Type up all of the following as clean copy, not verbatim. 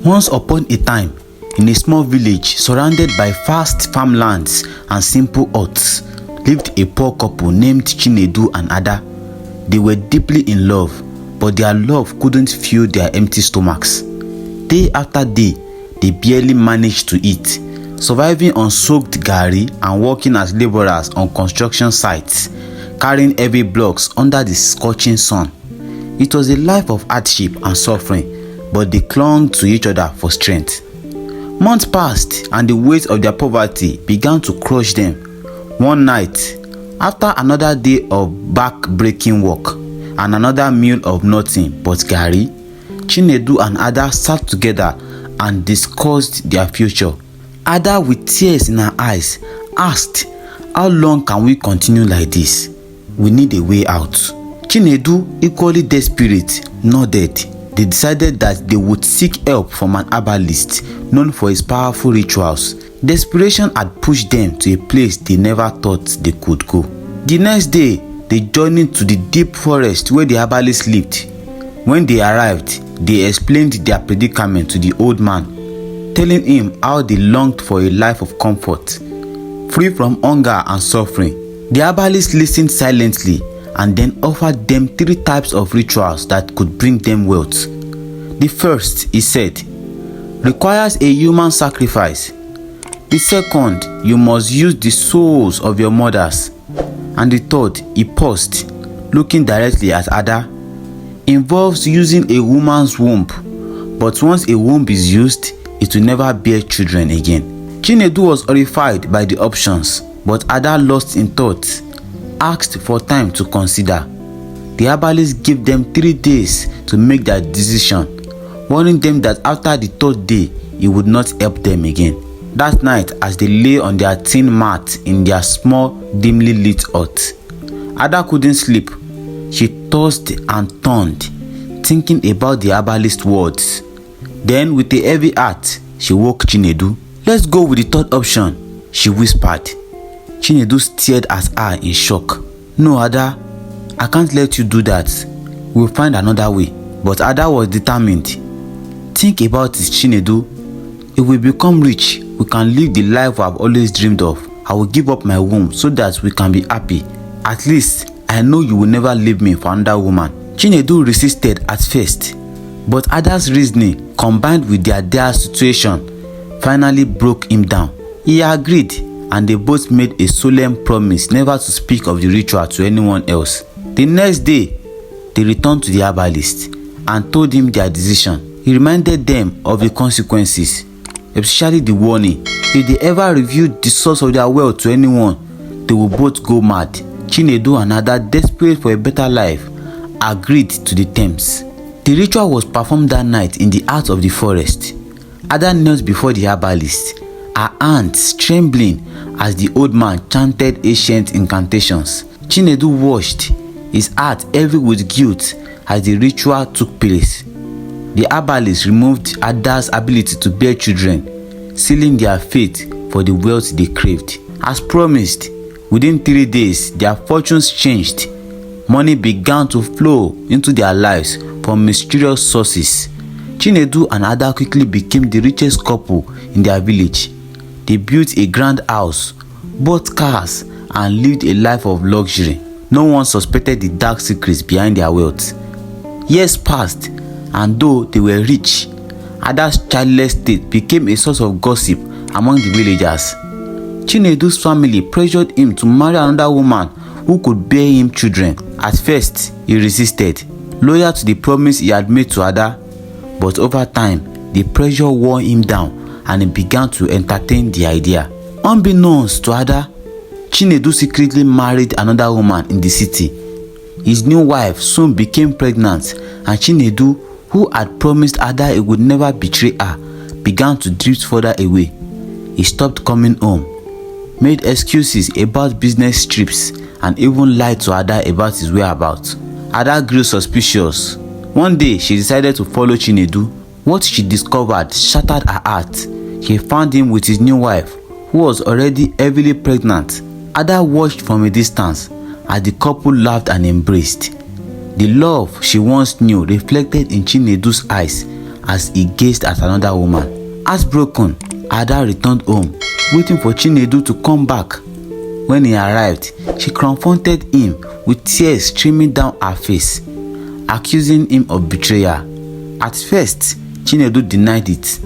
Once upon a time, in a small village surrounded by vast farmlands and simple huts, lived a poor couple named Chinedu and Ada. They were deeply in love, but their love couldn't fill their empty stomachs. Day after day, they barely managed to eat, surviving on soaked garri and working as laborers on construction sites, carrying heavy blocks under the scorching sun. It was a life of hardship and suffering, but they clung to each other for strength. Months passed and the weight of their poverty began to crush them. One night, after another day of back-breaking work and another meal of nothing but garri, Chinedu and Ada sat together and discussed their future. Ada, with tears in her eyes, asked, "How long can we continue like this? We need a way out." Chinedu, equally desperate, nodded. They decided that they would seek help from an herbalist known for his powerful rituals. Desperation had pushed them to a place they never thought they could go. The next day, they journeyed to the deep forest where the herbalist lived. When they arrived, they explained their predicament to the old man, telling him how they longed for a life of comfort, free from hunger and suffering. The herbalist listened silently and then offered them 3 types of rituals that could bring them wealth. The first, he said, requires a human sacrifice. The second, you must use the souls of your mothers. And the third, he paused, looking directly at Ada, involves using a woman's womb. But once a womb is used, it will never bear children again. Chinedu was horrified by the options, but Ada, lost in thought, asked for time to consider. The herbalist gave them 3 days to make their decision, warning them that after the 3rd day, he would not help them again. That night, as they lay on their tin mat in their small, dimly lit hut, Ada couldn't sleep. She tossed and turned, thinking about the herbalist's words. Then, with a heavy heart, she woke Chinedu. "Let's go with the 3rd option," she whispered. Chinedu stared at her in shock. "No, Ada, I can't let you do that. We'll find another way." But Ada was determined. "Think about it, Chinedu. If we become rich, we can live the life I've always dreamed of. I will give up my womb so that we can be happy. At least, I know you will never leave me for another woman." Chinedu resisted at first, but Ada's reasoning, combined with their dire situation, finally broke him down. He agreed, and they both made a solemn promise never to speak of the ritual to anyone else. The next day, they returned to the herbalist and told him their decision. He reminded them of the consequences, especially the warning: if they ever revealed the source of their wealth to anyone, they would both go mad. Chinedu and Ada, desperate for a better life, agreed to the terms. The ritual was performed that night in the heart of the forest. Ada knelt before the herbalist, her hands trembling as the old man chanted ancient incantations. Chinedu watched, his heart heavy with guilt as the ritual took place. The herbalist removed Ada's ability to bear children, sealing their fate for the wealth they craved. As promised, within 3 days, their fortunes changed. Money began to flow into their lives from mysterious sources. Chinedu and Ada quickly became the richest couple in their village. They built a grand house, bought cars, and lived a life of luxury. No one suspected the dark secrets behind their wealth. Years passed, and though they were rich, Ada's childless state became a source of gossip among the villagers. Chinedu's family pressured him to marry another woman who could bear him children. At first, he resisted, loyal to the promise he had made to Ada, but over time, the pressure wore him down and he began to entertain the idea. Unbeknownst to Ada, Chinedu secretly married another woman in the city. His new wife soon became pregnant, and Chinedu, who had promised Ada he would never betray her, began to drift further away. He stopped coming home, made excuses about business trips, and even lied to Ada about his whereabouts. Ada grew suspicious. One day, she decided to follow Chinedu. What she discovered shattered her heart. She found him with his new wife, who was already heavily pregnant. Ada watched from a distance as the couple laughed and embraced. The love she once knew reflected in Chinedu's eyes as he gazed at another woman. Heartbroken, Ada returned home, waiting for Chinedu to come back. When he arrived, she confronted him with tears streaming down her face, accusing him of betrayal. At first, Chinedu denied it,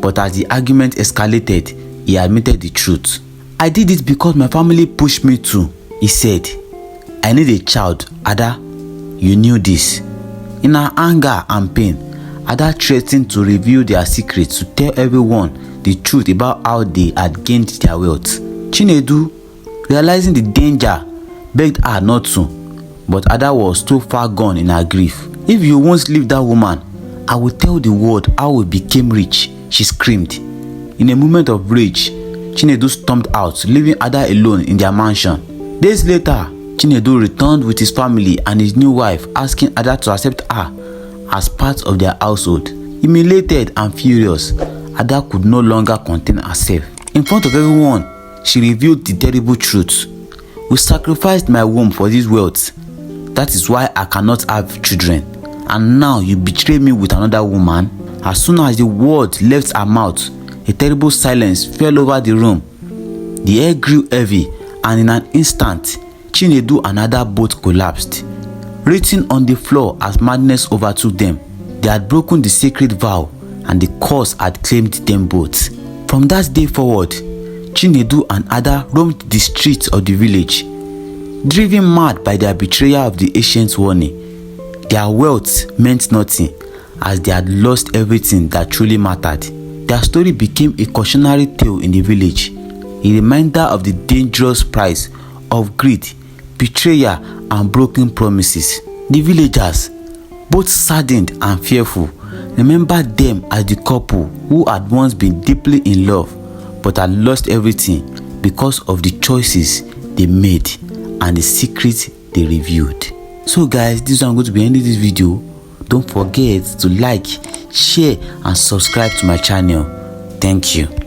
but as the argument escalated, he admitted the truth. "I did it because my family pushed me to," he said. "I need a child, Ada. You knew this." In her anger and pain, Ada threatened to reveal their secrets, to tell everyone the truth about how they had gained their wealth. Chinedu, realizing the danger, begged her not to, but Ada was too far gone in her grief. "If you won't leave that woman, I will tell the world how we became rich," she screamed. In a moment of rage, Chinedu stormed out, leaving Ada alone in their mansion. Days later, Chinedu returned with his family and his new wife, asking Ada to accept her as part of their household. Humiliated and furious, Ada could no longer contain herself. In front of everyone, she revealed the terrible truth. "We sacrificed my womb for this wealth. That is why I cannot have children. And now you betray me with another woman." As soon as the word left her mouth, a terrible silence fell over the room. The air grew heavy, and in an instant, Chinedu and Ada both collapsed, writhing on the floor as madness overtook them. They had broken the sacred vow, and the curse had claimed them both. From that day forward, Chinedu and Ada roamed the streets of the village, driven mad by their betrayal of the ancient warning. Their wealth meant nothing, as they had lost everything that truly mattered. Their story became a cautionary tale in the village, a reminder of the dangerous price of greed, betrayal, and broken promises. The villagers, both saddened and fearful, remembered them as the couple who had once been deeply in love but had lost everything because of the choices they made and the secrets they revealed. So guys, this is how I'm going to be ending this video. Don't forget to like, share, and subscribe to my channel. Thank you.